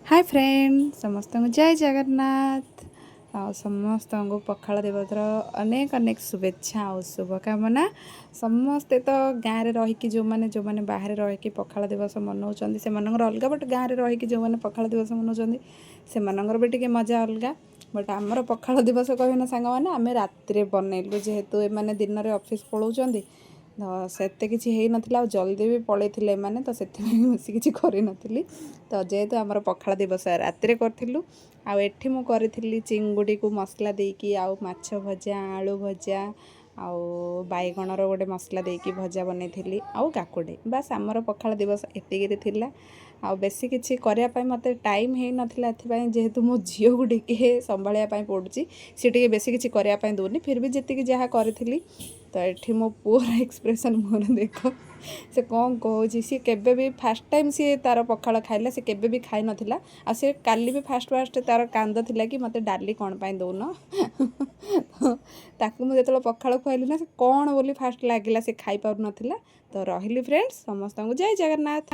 Hi friend समस्त को जय जगन्नाथ आ समस्त को पखाल दिवसर अनेक अनेक शुभेच्छा और शुभकामना। समस्ते तो गाँव में रहीकि जो मैंने बाहर रहीकि पखाल दिवस मनाऊँ से अलग बट गाँव में रहीकि जो मैंने पखाल दिवस मनाऊँ से भी टे मजा अलग। बट आमर पखाल दिवस कहे ना सांग मैंने आम राति बनइलु जेहेतु एम दिन में ऑफिस पलाउं तो सेते किसी है नाला जल्दी भी पलैते मैंने तो से किसी कर नी तो जेहेतु आमर पखाल दिवस राति करूँ आठी मु करी चिंगुड़ी को मसला देकी आउ माछ भजा आलू भजा आउ बैगणर गोटे मसला देकी भजा बनई आउ काकुड़ी बास आमर पखाल दिवस एतिक थिला। आ बेसी किसी करने मत टाइम है नाला जेहेतु मो झील को टे संभालिया पड़ी सी टे बेसी किसी करने दूनी फिर भी जी जहाँ करी तो ये मो पुअर एक्सप्रेशन मोर देख से कौन कहूँ सी केबे भी फास्ट टाइम सी तार पखाल खाइला से केबे भी खाई नथिला आ से काली भी फास्ट तार कांद थिला कि मते डाली कौन पाई दौन ताकू मुझे जो पखाल खुआली ना से कौन बोली फास्ट लगिला से खाई पार नथिला। तो रही फ्रेंड्स समस्त को जय जगन्नाथ।